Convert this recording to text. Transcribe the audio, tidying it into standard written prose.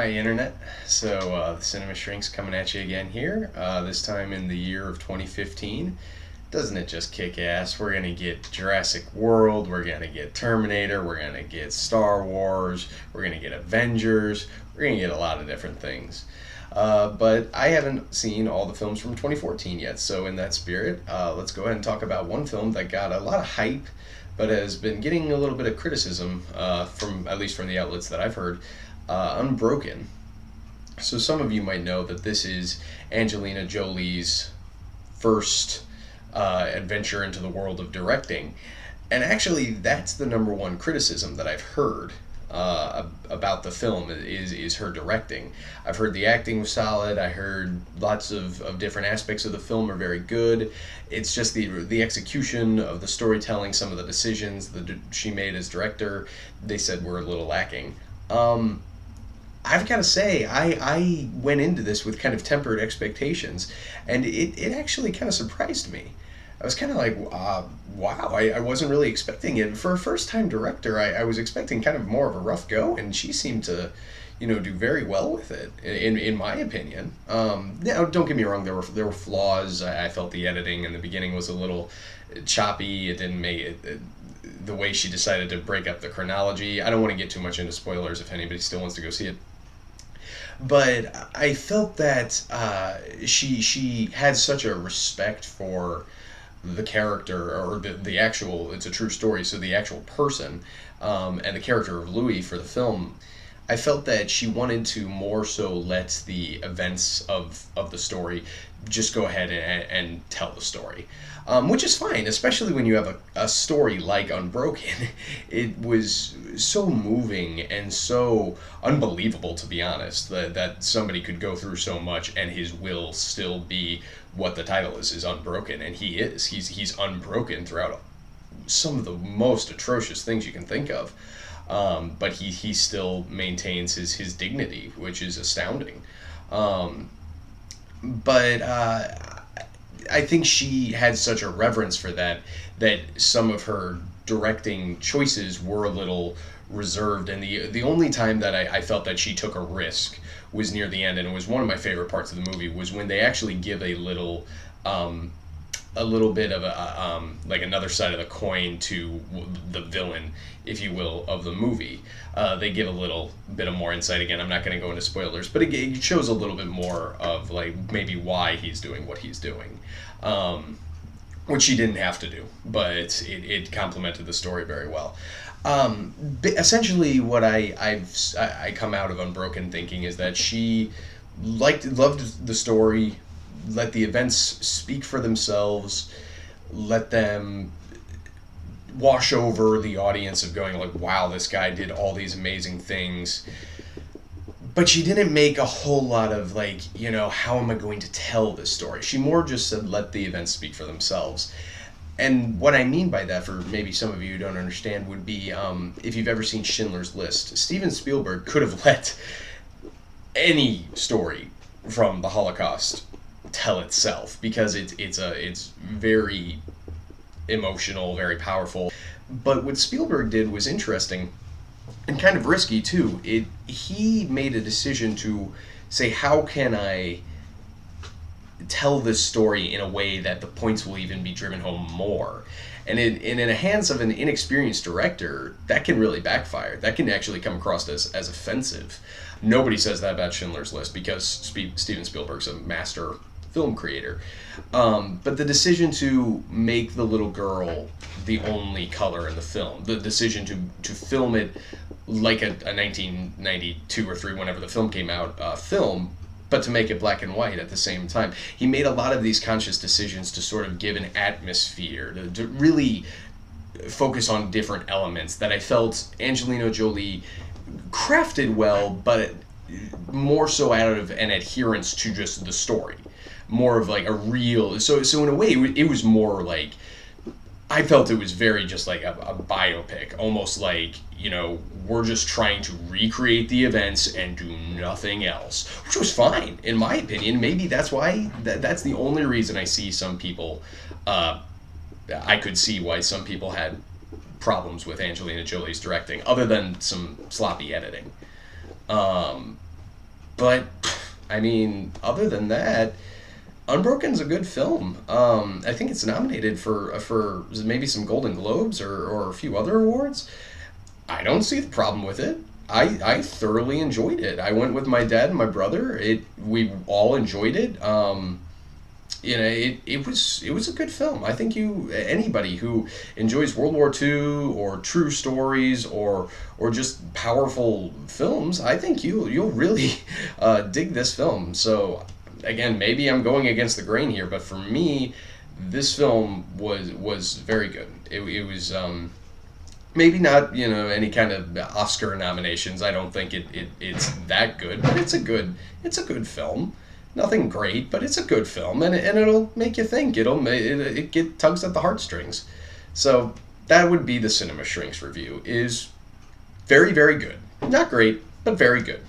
Hi, Internet. The Cinema Shrink's coming at you again here, this time in the year of 2015. Doesn't it just kick ass? We're going to get Jurassic World, we're going to get Terminator, we're going to get Star Wars, we're going to get Avengers, we're going to get a lot of different things. But I haven't seen all the films from 2014 yet, so in that spirit, let's go ahead and talk about one film that got a lot of hype, but has been getting a little bit of criticism, from at least from the outlets that I've heard. Unbroken. So some of you might know that this is Angelina Jolie's first adventure into the world of directing, and actually that's the number one criticism that I've heard about the film is her directing. I've heard the acting was solid. I heard lots of different aspects of the film are very good. It's just the execution of the storytelling, some of the decisions that she made as director, they said were a little lacking. I've got to say, I went into this with kind of tempered expectations, and it actually kind of surprised me. I was kind of like, wow, I wasn't really expecting it. For a first-time director, I was expecting kind of more of a rough go, and she seemed to, do very well with it, in my opinion. Now, don't get me wrong, there were flaws. I felt the editing in the beginning was a little choppy. It didn't make it the way she decided to break up the chronology. I don't want to get too much into spoilers if anybody still wants to go see it. But I felt that she had such a respect for the character, or the actual, it's a true story, so the actual person, and the character of Louis for the film. I felt that she wanted to more so let the events of the story just go ahead and tell the story. Which is fine, especially when you have a story like Unbroken. It was so moving and so unbelievable, to be honest, that somebody could go through so much and his will still be what the title is unbroken. And he is. He's unbroken throughout some of the most atrocious things you can think of. But he still maintains his dignity, which is astounding. But I think she had such a reverence for that some of her directing choices were a little reserved, and the only time that I felt that she took a risk was near the end, and it was one of my favorite parts of the movie, was when they actually give a little bit of like another side of the coin to the villain, if you will, of the movie. They give a little bit of more insight. Again, I'm not going to go into spoilers, but it shows a little bit more of like maybe why he's doing what he's doing, which he didn't have to do, but it complemented the story very well. Essentially, what I come out of Unbroken thinking is that she loved the story, let the events speak for themselves, let them wash over the audience of going like, wow, this guy did all these amazing things. But she didn't make a whole lot of like, how am I going to tell this story? She more just said, let the events speak for themselves. And what I mean by that, for maybe some of you who don't understand, would be if you've ever seen Schindler's List, Steven Spielberg could have let any story from the Holocaust tell itself, because it's very emotional, very powerful. But what Spielberg did was interesting and kind of risky too. He made a decision to say, how can I tell this story in a way that the points will even be driven home more? And in the hands of an inexperienced director, that can really backfire. That can actually come across as offensive. Nobody says that about Schindler's List, because Steven Spielberg's a master film creator. But the decision to make the little girl the only color in the film, the decision to film it like a 1992 or 3, whenever the film came out, film, but to make it black and white at the same time. He made a lot of these conscious decisions to sort of give an atmosphere, to really focus on different elements that I felt Angelina Jolie crafted well, but more so out of an adherence to just the story. More of like a real, so in a way it was more like, I felt it was very just like a biopic, almost like, we're just trying to recreate the events and do nothing else, which was fine in my opinion. Maybe that's why that's the only reason I see some people, I could see why some people had problems with Angelina Jolie's directing, other than some sloppy editing. But I mean, other than that, Unbroken's a good film. I think it's nominated for maybe some Golden Globes or a few other awards. I don't see the problem with it. I thoroughly enjoyed it. I went with my dad and my brother. We all enjoyed it. It was a good film. I think anybody who enjoys World War II or true stories or just powerful films, I think you'll really dig this film. So again, maybe I'm going against the grain here, but for me, this film was very good. It was maybe not any kind of Oscar nominations. I don't think it's that good, but it's a good film. Nothing great, but it's a good film, and it'll make you think. It get tugs at the heartstrings. So that would be the Cinema Shrinks review. Is very, very good. Not great, but very good.